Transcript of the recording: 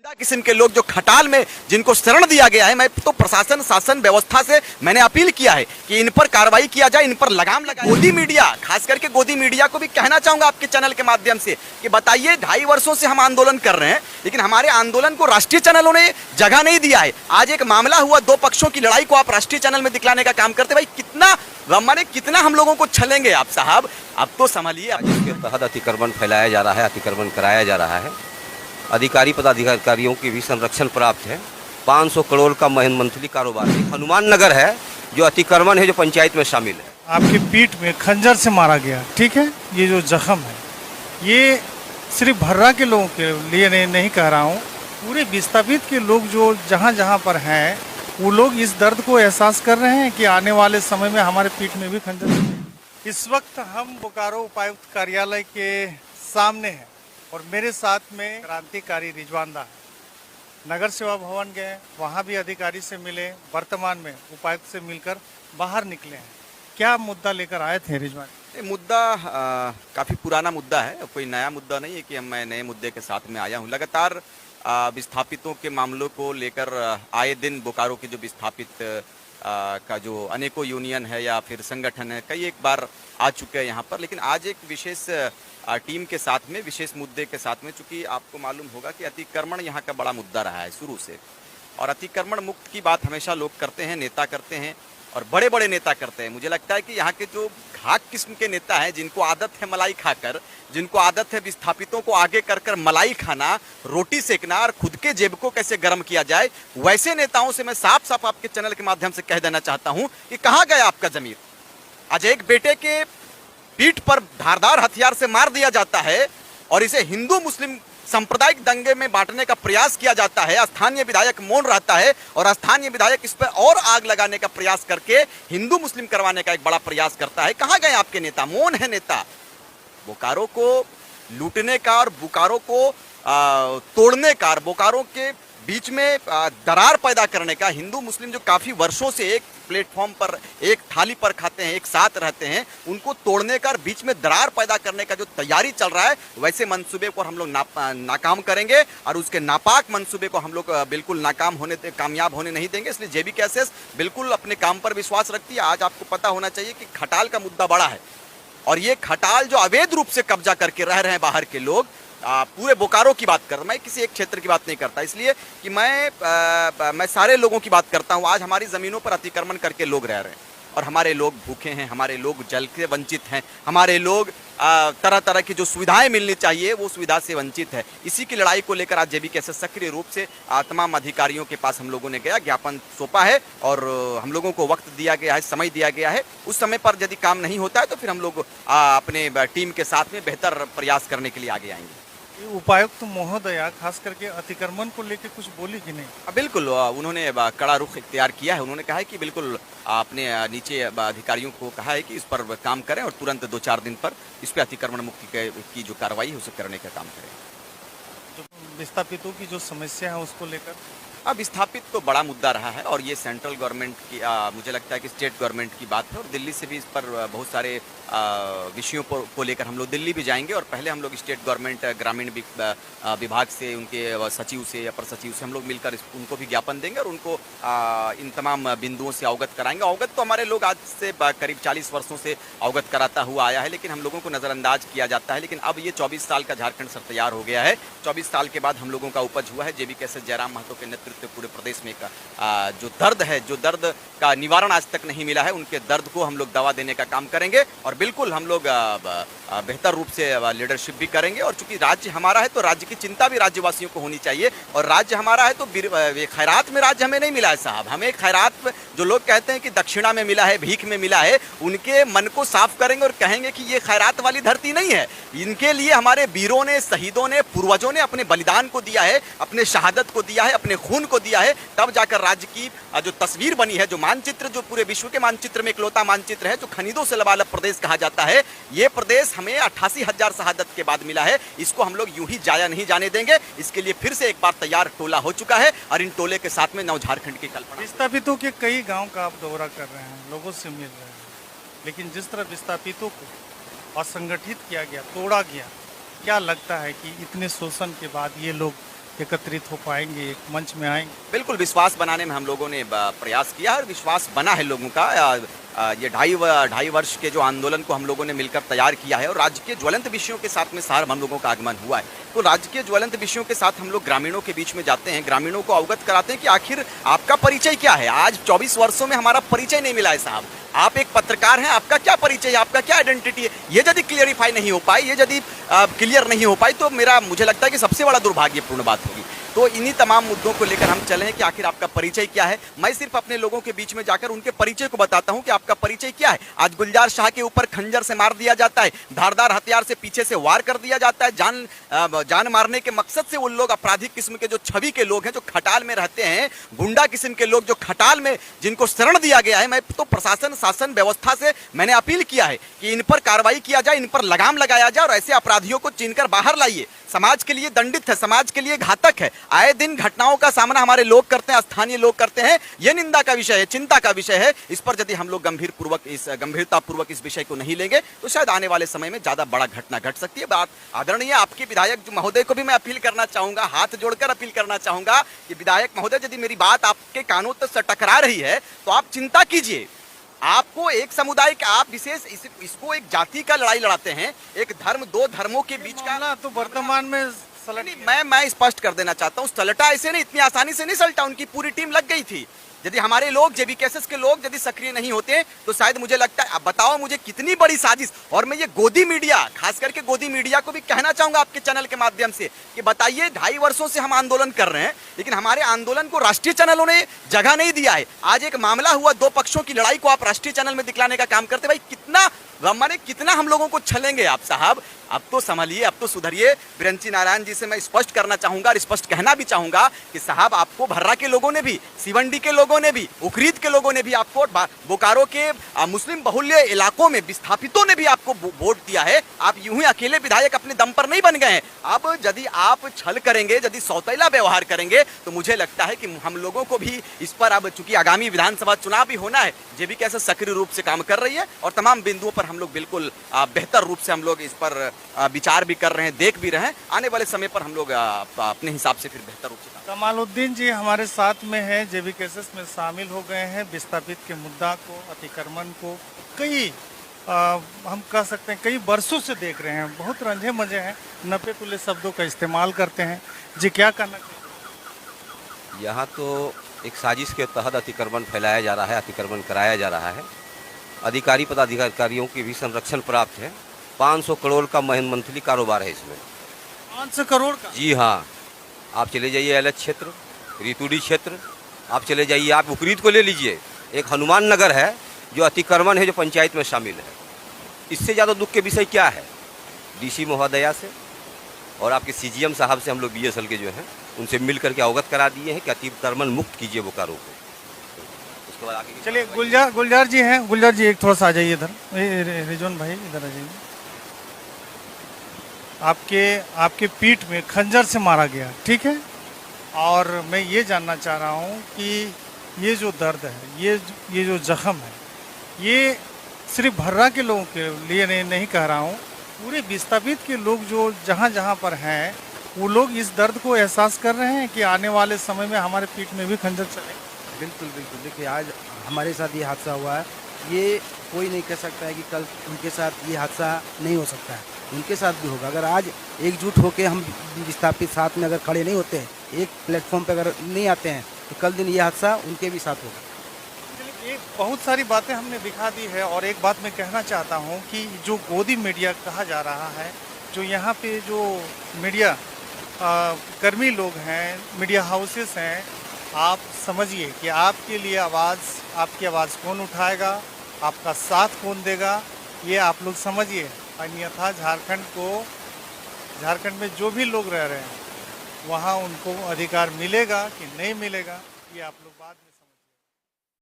किस्म के लोग जो खटाल में जिनको शरण दिया गया है, मैं तो प्रशासन शासन व्यवस्था से मैंने अपील किया है कि इन पर कार्रवाई किया जाए, इन पर लगाम लगाए। गोदी मीडिया, खास करके गोदी मीडिया को भी कहना चाहूंगा आपके चैनल के माध्यम से कि बताइए, 2.5 वर्षों से हम आंदोलन कर रहे हैं, लेकिन हमारे आंदोलन को राष्ट्रीय चैनलों ने जगह नहीं दिया है। आज एक मामला हुआ, 2 पक्षों की लड़ाई को आप राष्ट्रीय चैनल में दिखलाने का काम करते। भाई कितना हम लोगों को छलेंगे आप साहब, अब तो संभालिए। इसके तहत अतिक्रमण फैलाया जा रहा है, अतिक्रमण कराया जा रहा है। अधिकारी पदाधिकारियों की भी संरक्षण प्राप्त है। 500 करोड़ का मंथली कारोबार है। हनुमान नगर है जो अतिक्रमण है, जो पंचायत में शामिल है। आपकी पीठ में खंजर से मारा गया, ठीक है। ये जो जख्म है, ये सिर्फ भर्रा के लोगों के लिए नहीं कह रहा हूँ, पूरे विस्थापित के लोग जो जहाँ जहाँ पर हैं, वो लोग इस दर्द को एहसास कर रहे हैं कि आने वाले समय में हमारे पीठ में भी खंजर चलेगी। इस वक्त हम बोकारो उपायुक्त कार्यालय के सामने हैं और मेरे साथ में क्रांतिकारी रिजवान दा है। नगर सेवा भवन गए, वहाँ भी अधिकारी से मिले, वर्तमान में उपायुक्त से मिलकर बाहर निकले हैं। क्या मुद्दा लेकर आए थे रिजवान? मुद्दा काफ़ी पुराना मुद्दा है, कोई नया मुद्दा नहीं है कि मैं नए मुद्दे के साथ में आया हूँ। लगातार विस्थापितों के मामलों को लेकर आए दिन बोकारो के जो विस्थापित का जो अनेकों यूनियन है या फिर संगठन है, कई एक बार आ चुके हैं यहाँ पर, लेकिन आज एक विशेष टीम के साथ में, विशेष मुद्दे के साथ में, चूंकि आपको मालूम होगा कि अतिक्रमण यहाँ का बड़ा मुद्दा रहा है शुरू से, और अतिक्रमण मुक्त की बात हमेशा लोग करते हैं, नेता करते हैं और बड़े बड़े नेता करते हैं। मुझे लगता है कि यहाँ के जो घाक किस्म के नेता हैं, जिनको आदत है मलाई खाकर, जिनको आदत है विस्थापितों को आगे कर कर मलाई खाना, रोटी सेकना और खुद के जेब को कैसे गर्म किया जाए, वैसे नेताओं से मैं साफ साफ आपके चैनल के माध्यम से कह देना चाहता हूं कि कहां गया आपका जमीर। आज एक बेटे के पीठ पर धारदार हथियार से मार दिया जाता है और इसे हिंदू मुस्लिम सांप्रदायिक दंगे में बांटने का प्रयास किया जाता है। स्थानीय विधायक मौन रहता है और स्थानीय विधायक इस पर और आग लगाने का प्रयास करके हिंदू मुस्लिम करवाने का एक बड़ा प्रयास करता है। कहां गए आपके नेता? मौन है नेता। बोकारो को लूटने का और बोकारो को तोड़ने का और बोकारो के बीच में दरार पैदा करने का, हिंदू मुस्लिम जो काफी वर्षों से एक प्लेटफॉर्म पर, एक थाली पर खाते हैं, एक साथ रहते हैं, उनको तोड़ने का और बीच में दरार पैदा करने का जो तैयारी चल रहा है, वैसे मंसूबे को हम लोग नाकाम करेंगे और उसके नापाक मंसूबे को हम लोग बिल्कुल कामयाब होने नहीं देंगे। इसलिए JBKSS बिल्कुल अपने काम पर विश्वास रखती है। आज आपको पता होना चाहिए कि खटाल का मुद्दा बड़ा है और ये खटाल जो अवैध रूप से कब्जा करके रह रहे हैं बाहर के लोग, पूरे बोकारो की बात कर रहा हूं, मैं किसी एक क्षेत्र की बात नहीं करता, इसलिए कि मैं सारे लोगों की बात करता हूं। आज हमारी जमीनों पर अतिक्रमण करके लोग रह रहे हैं और हमारे लोग भूखे हैं, हमारे लोग जल से वंचित हैं, हमारे लोग तरह तरह की जो सुविधाएं मिलनी चाहिए वो सुविधा से वंचित है। इसी की लड़ाई को लेकर आज JBKSS सक्रिय रूप से तमाम अधिकारियों के पास हम लोगों ने गया, ज्ञापन सौंपा है और हम लोगों को वक्त दिया गया है, समय दिया गया है। उस समय पर यदि काम नहीं होता है तो फिर हम लोग अपने टीम के साथ में बेहतर प्रयास करने के लिए आगे आएंगे। उपायुक्त महोदया खास करके अतिक्रमण को लेकर कुछ बोली कि नहीं? बिल्कुल, उन्होंने कड़ा रुख इख्तियार किया है। उन्होंने कहा है कि बिल्कुल अपने नीचे अधिकारियों को कहा है कि इस पर काम करें और तुरंत 2-4 दिन पर इस पर अतिक्रमण मुक्ति की जो कार्रवाई है उसे करने का काम करें। जो विस्थापितों की जो समस्या है उसको लेकर अब विस्थापित तो बड़ा मुद्दा रहा है और ये सेंट्रल गवर्नमेंट की, मुझे लगता है कि स्टेट गवर्नमेंट की बात है और दिल्ली से भी इस पर बहुत सारे विषयों को लेकर हम लोग दिल्ली भी जाएंगे और पहले हम लोग स्टेट गवर्नमेंट ग्रामीण विभाग से, उनके सचिव से, अपर सचिव से हम लोग मिलकर उनको भी ज्ञापन देंगे और उनको इन तमाम बिंदुओं से अवगत कराएंगे। अवगत तो हमारे लोग आज से करीब 40 वर्षों से अवगत कराता हुआ आया है, लेकिन हम लोगों को नज़रअंदाज किया जाता है। लेकिन अब ये 24 साल का झारखंड सर तैयार हो गया है। 24 साल के बाद हम लोगों का उपज हुआ है। JBKSS जयराम महतो के नेतृत्व पूरे प्रदेश में जो दर्द है, जो दर्द का निवारण आज तक नहीं मिला है, उनके दर्द को हम लोग दवा देने का काम करेंगे और बिल्कुल हम लोग बेहतर रूप से लीडरशिप भी करेंगे। और चूंकि राज्य हमारा है तो राज्य की चिंता भी राज्यवासियों को होनी चाहिए और राज्य हमारा है तो खैरात में राज्य हमें नहीं मिला है साहब। हमें खैरात, जो लोग कहते हैं कि दक्षिणा में मिला है, भीख में मिला है, उनके मन को साफ करेंगे और कहेंगे कि ये खैरात वाली धरती नहीं है। इनके लिए हमारे वीरों ने, शहीदों ने, पूर्वजों ने अपने बलिदान को दिया है, अपने शहादत को दिया है, अपने खून को दिया है, तब जाकर राज्य की जो तस्वीर बनी है, जो मानचित्र, जो पूरे विश्व के मानचित्र में इकलौता मानचित्र है, जो खनिजों से लबालब प्रदेश कहा जाता है, ये प्रदेश हमें 88,000 शहादत के बाद मिला है। इसको हम लोग यूं ही जाया नहीं जाने देंगे। इसके लिए फिर से एक बार तैयार टोला हो चुका है और इन टोले के साथ में नव झारखंड की कल्पना। विस्थापितों के कई गांव का आप दौरा कर रहे हैं, लोगों से मिल रहे हैं, लेकिन जिस तरह विस्थापितों को असंगठित किया गया, तोड़ा गया, क्या लगता है कि इतने शोषण के बाद ये लोग एकत्रित हो पाएंगे, एक मंच में आएंगे। बिल्कुल विश्वास बनाने में हम लोगों ने प्रयास किया है और विश्वास बना है लोगों का। ये ढाई वर्ष के जो आंदोलन को हम लोगों ने मिलकर तैयार किया है और राज्य के ज्वलंत विषयों के साथ में सार हम लोगों का आगमन हुआ है। तो राज्य के ज्वलंत विषयों के साथ हम लोग ग्रामीणों के बीच में जाते हैं, ग्रामीणों को अवगत कराते हैं कि आखिर आपका परिचय क्या है। आज 24 वर्षों में हमारा परिचय नहीं मिला है साहब। आप एक पत्रकार हैं, आपका क्या परिचय है, आपका क्या आइडेंटिटी है, ये यदि क्लियरिफाई नहीं हो पाई, ये यदि क्लियर नहीं हो पाई तो मुझे लगता है कि सबसे बड़ा दुर्भाग्यपूर्ण बात होगी। तो इन्हीं तमाम मुद्दों को लेकर हम चले हैं कि आखिर आपका परिचय क्या है। मैं सिर्फ अपने लोगों के बीच में जाकर उनके परिचय को बताता हूं कि आपका परिचय क्या है। आज गुलजार शाह के ऊपर खंजर से मार दिया जाता है, धारदार हथियार से पीछे से वार कर दिया जाता है, जान मारने के मकसद से उन लोग अपराधिक किस्म के जो छवि के लोग हैं, जो खटाल में रहते हैं, गुंडा किस्म के लोग जो खटाल में जिनको शरण दिया गया है। मैं तो प्रशासन शासन व्यवस्था से मैंने अपील किया है कि इन पर कार्रवाई किया जाए, इन पर लगाम लगाया जाए और ऐसे अपराधियों को चीनकर बाहर लाइए। समाज के लिए दंडित है, समाज के लिए घातक है। आए दिन घटनाओं का सामना हमारे लोग करते हैं, स्थानीय लोग करते हैं। यह निंदा का विषय है, चिंता का विषय है। इस पर यदि हम लोग गंभीरतापूर्वक इस विषय को नहीं लेंगे तो शायद आने वाले समय में ज्यादा बड़ा घटना घट सकती है। बात आदरणीय आपके विधायक महोदय को भी मैं अपील करना चाहूंगा, हाथ जोड़कर अपील करना चाहूंगा कि विधायक महोदय यदि मेरी बात आपके कानों तक से टकरा रही है तो आप चिंता कीजिए। आपको एक समुदाय का, आप विशेष इसको एक जाति का लड़ाई लड़ाते हैं, एक धर्म, दो धर्मों के बीच का। तो वर्तमान में मैं स्पष्ट कर देना चाहता हूँ, सलटा ऐसे नहीं, इतनी आसानी से नहीं सलटा। उनकी पूरी टीम लग गई थी। यदि हमारे लोग, जेबीकेएसएस के लोग यदि सक्रिय नहीं होते तो शायद मुझे लगता है, अब बताओ मुझे कितनी बड़ी साजिश। और मैं ये गोदी मीडिया, खास करके गोदी मीडिया को भी कहना चाहूंगा आपके चैनल के माध्यम से कि बताइए, 2.5 वर्षों से हम आंदोलन कर रहे हैं लेकिन हमारे आंदोलन को राष्ट्रीय चैनलों ने जगह नहीं दिया है। आज एक मामला हुआ, दो पक्षों की लड़ाई को आप राष्ट्रीय चैनल में दिखलाने का काम करते। भाई कितना हम लोगों को छलेंगे आप साहब। अब तो संभलिए, अब तो सुधरिए। बिरंची नारायण जी से मैं स्पष्ट करना चाहूंगा और स्पष्ट कहना भी चाहूंगा कि साहब, आपको भर्रा के लोगों ने भी, सिवंडी के लोगों ने भी, उखरीद के लोगों ने भी आपको, बोकारो के मुस्लिम बहुल्य इलाकों में विस्थापितों ने भी आपको वोट दिया है। आप यूं ही अकेले विधायक अपने दम पर नहीं बन गए हैं। अब यदि आप छल करेंगे, यदि सौतेला व्यवहार करेंगे तो मुझे लगता है कि हम लोगों को भी इस पर, अब चूंकि आगामी विधानसभा चुनाव भी होना है, जेबीकेएसएस सक्रिय रूप से काम कर रही है और तमाम बिंदुओं पर हम लोग बिल्कुल बेहतर रूप से हम लोग इस पर विचार भी कर रहे हैं, देख भी रहे हैं। आने वाले समय पर हम लोग अपने हिसाब से फिर बेहतर रूप से। कमालुद्दीन जी हमारे साथ में है, जेबीकेएसएस में शामिल हो गए हैं। विस्थापित के मुद्दा को, अतिक्रमण को कई हम कह सकते हैं कई वर्षों से देख रहे हैं। बहुत रंझे मजे हैं, नपे तुले शब्दों का इस्तेमाल करते हैं। जी, क्या करना चाहिए? यहाँ तो एक साजिश के तहत अतिक्रमण फैलाया जा रहा है, अतिक्रमण कराया जा रहा है। अधिकारी पदाधिकारियों की भी संरक्षण प्राप्त है। 500 करोड़ का मंथली कारोबार है इसमें। 500 करोड़ का? जी हाँ। आप चले जाइए एलएच क्षेत्र, रितुडी क्षेत्र, आप चले जाइए, आप उकरीद को ले लीजिए, एक हनुमान नगर है जो अतिक्रमण है, जो पंचायत में शामिल है। इससे ज़्यादा दुख के विषय क्या है? डीसी महोदया से और आपके सीजीएम साहब से हम लोग बीएसएल के जो हैं उनसे मिल करके अवगत करा दिए हैं कि अतिक्रमण मुक्त कीजिए बोकारो को। उसके बाद आगे चलिए, गुलजार जी हैं। गुलजार जी एक थोड़ा सा आ जाइए इधर, रिजवान भाई इधर आ जाइए। आपके पीठ में खंजर से मारा गया, ठीक है? और मैं ये जानना चाह रहा हूँ कि ये जो दर्द है, ये जो जख्म है, ये सिर्फ भर्रा के लोगों के लिए नहीं कह रहा हूँ, पूरे विस्थापित के लोग जो जहाँ जहाँ पर हैं, वो लोग इस दर्द को एहसास कर रहे हैं कि आने वाले समय में हमारे पीठ में भी खंजर चलेगा। बिल्कुल बिल्कुल। देखिए, आज हमारे साथ ये हादसा हुआ है, ये कोई नहीं कह सकता है कि कल उनके साथ ये हादसा नहीं हो सकता है। उनके साथ भी होगा। अगर आज एकजुट होकर हम विस्थापित साथ में अगर खड़े नहीं होते हैं, एक प्लेटफॉर्म पे अगर नहीं आते हैं, तो कल दिन ये हादसा उनके भी साथ होगा। एक बहुत सारी बातें हमने दिखा दी है और एक बात मैं कहना चाहता हूँ कि जो गोदी मीडिया कहा जा रहा है, जो यहाँ पे जो मीडिया कर्मी लोग हैं, मीडिया हाउसेस हैं, आप समझिए कि आपके लिए आपकी आवाज़ कौन उठाएगा, आपका साथ कौन देगा, ये आप लोग समझिए। अन्यथा झारखंड में जो भी लोग रह रहे हैं वहाँ उनको अधिकार मिलेगा कि नहीं मिलेगा, ये आप लोग बाद में